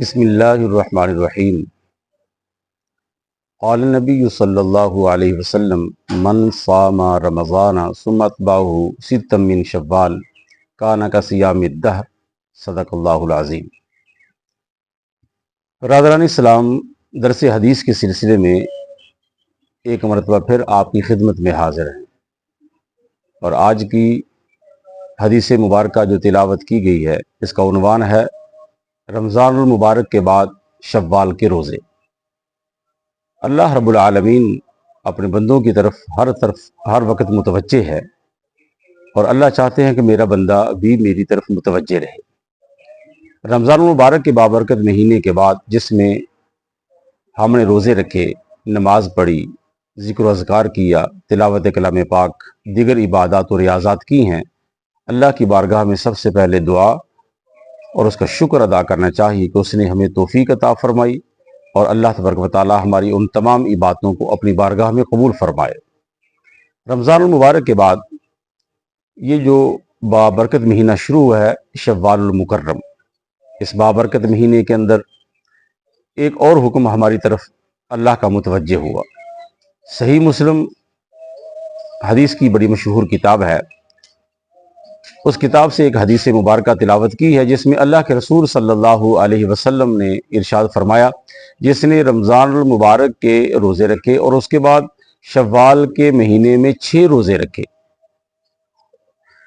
بسم اللہ الرحمن الرحیم قال النبی صلی اللہ علیہ وسلم من صام رمضان ثم اتبعہ ستا من شوال کان کصیام الدہر صدق اللہ العظیم۔ برادران اسلام، درس حدیث کے سلسلے میں ایک مرتبہ پھر آپ کی خدمت میں حاضر ہیں، اور آج کی حدیث مبارکہ جو تلاوت کی گئی ہے اس کا عنوان ہے رمضان المبارک کے بعد شوال کے روزے۔ اللہ رب العالمین اپنے بندوں کی طرف ہر وقت متوجہ ہے، اور اللہ چاہتے ہیں کہ میرا بندہ بھی میری طرف متوجہ رہے۔ رمضان المبارک کے بابرکت مہینے کے بعد جس میں ہم نے روزے رکھے، نماز پڑھی، ذکر و اذکار کیا، تلاوت کلام پاک، دیگر عبادات و ریاضات کی ہیں، اللہ کی بارگاہ میں سب سے پہلے دعا اور اس کا شکر ادا کرنا چاہیے کہ اس نے ہمیں توفیق عطا فرمائی، اور اللہ تبارک و تعالی ہماری ان تمام عبادتوں کو اپنی بارگاہ میں قبول فرمائے۔ رمضان المبارک کے بعد یہ جو بابرکت مہینہ شروع ہوا ہے شوال المکرم، اس بابرکت مہینے کے اندر ایک اور حکم ہماری طرف اللہ کا متوجہ ہوا۔ صحیح مسلم حدیث کی بڑی مشہور کتاب ہے، اس کتاب سے ایک حدیث مبارکہ تلاوت کی ہے جس میں اللہ کے رسول صلی اللہ علیہ وسلم نے ارشاد فرمایا، جس نے رمضان المبارک کے روزے رکھے اور اس کے بعد شوال کے مہینے میں 6 روزے رکھے،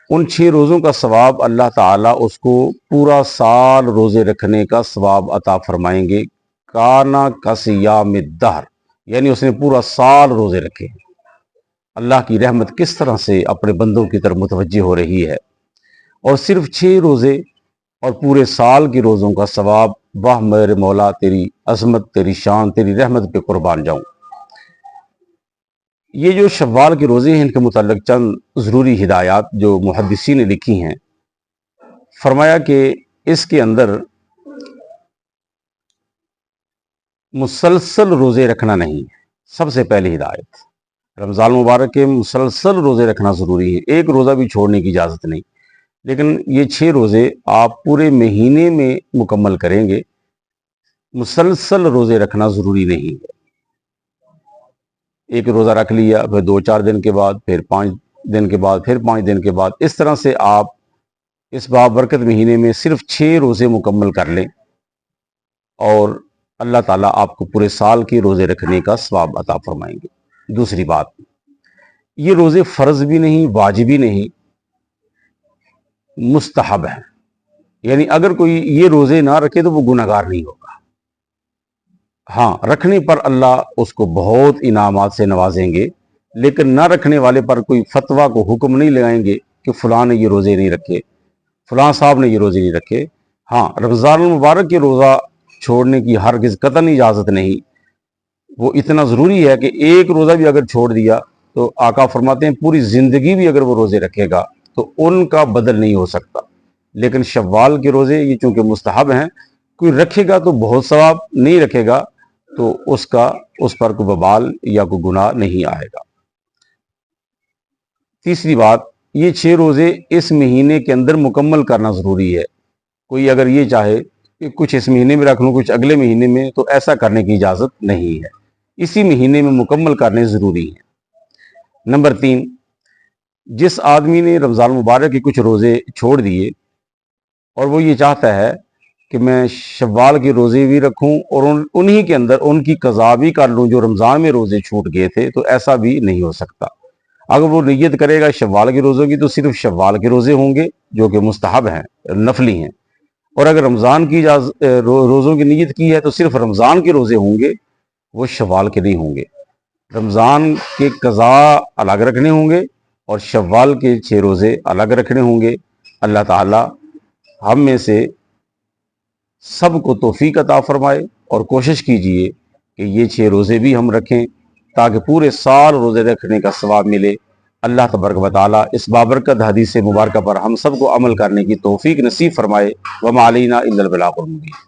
ان 6 روزوں کا ثواب اللہ تعالیٰ اس کو پورا سال روزے رکھنے کا ثواب عطا فرمائیں گے۔ کانا کصیام الدہر، یعنی اس نے پورا سال روزے رکھے۔ اللہ کی رحمت کس طرح سے اپنے بندوں کی طرف متوجہ ہو رہی ہے، اور صرف 6 روزے اور پورے سال کی روزوں کا ثواب، واہ میرے مولا تیری عظمت، تیری شان، تیری رحمت پہ قربان جاؤں۔ یہ جو شوال کے روزے ہیں ان کے متعلق چند ضروری ہدایات جو محدثین نے لکھی ہیں۔ فرمایا کہ اس کے اندر مسلسل روزے رکھنا نہیں ہے، سب سے پہلی ہدایت۔ رمضان مبارک کے مسلسل روزے رکھنا ضروری ہے، ایک روزہ بھی چھوڑنے کی اجازت نہیں، لیکن یہ 6 روزے آپ پورے مہینے میں مکمل کریں گے، مسلسل روزے رکھنا ضروری نہیں ہے۔ ایک روزہ رکھ لیا، پھر 2-4 دن کے بعد، پھر 5 دن کے بعد، پھر 5 دن کے بعد، اس طرح سے آپ اس بابرکت مہینے میں صرف 6 روزے مکمل کر لیں، اور اللہ تعالیٰ آپ کو پورے سال کے روزے رکھنے کا ثواب عطا فرمائیں گے۔ دوسری بات، یہ روزے فرض بھی نہیں، واجب بھی نہیں، مستحب ہے، یعنی اگر کوئی یہ روزے نہ رکھے تو وہ گناہگار نہیں ہوگا۔ ہاں، رکھنے پر اللہ اس کو بہت انعامات سے نوازیں گے، لیکن نہ رکھنے والے پر کوئی فتویٰ کو حکم نہیں لگائیں گے کہ فلاں نے یہ روزے نہیں رکھے، فلاں صاحب نے یہ روزے نہیں رکھے۔ ہاں، رمضان المبارک کے روزہ چھوڑنے کی ہرگز قطعاً اجازت نہیں، وہ اتنا ضروری ہے کہ ایک روزہ بھی اگر چھوڑ دیا تو آقا فرماتے ہیں پوری زندگی بھی اگر وہ روزے رکھے گا تو ان کا بدل نہیں ہو سکتا۔ لیکن شوال کے روزے یہ چونکہ مستحب ہیں، کوئی رکھے گا تو بہت ثواب، نہیں رکھے گا تو اس پر کوئی وبال یا کوئی گناہ نہیں آئے گا۔ تیسری بات، یہ 6 روزے اس مہینے کے اندر مکمل کرنا ضروری ہے۔ کوئی اگر یہ چاہے کہ کچھ اس مہینے میں رکھ لوں، کچھ اگلے مہینے میں، تو ایسا کرنے کی اجازت نہیں ہے، اسی مہینے میں مکمل کرنے ضروری ہے۔ نمبر 3، جس آدمی نے رمضان مبارک کے کچھ روزے چھوڑ دیے اور وہ یہ چاہتا ہے کہ میں شوال کے روزے بھی رکھوں اور انہی کے اندر ان کی قضا بھی کر لوں جو رمضان میں روزے چھوٹ گئے تھے، تو ایسا بھی نہیں ہو سکتا۔ اگر وہ نیت کرے گا شوال کے روزوں کی تو صرف شوال کے روزے ہوں گے جو کہ مستحب ہیں، نفلی ہیں، اور اگر رمضان کی روزوں کی نیت کی ہے تو صرف رمضان کے روزے ہوں گے، وہ شوال کے نہیں ہوں گے۔ رمضان کے قضا الگ رکھنے ہوں گے اور شوال کے 6 روزے الگ رکھنے ہوں گے۔ اللہ تعالی ہم میں سے سب کو توفیق عطا فرمائے، اور کوشش کیجئے کہ یہ 6 روزے بھی ہم رکھیں تاکہ پورے سال روزے رکھنے کا ثواب ملے۔ اللہ تبارک و تعالی اس بابرکت حدیث مبارکہ پر ہم سب کو عمل کرنے کی توفیق نصیب فرمائے۔ وما علینا الا البلاغ المبین۔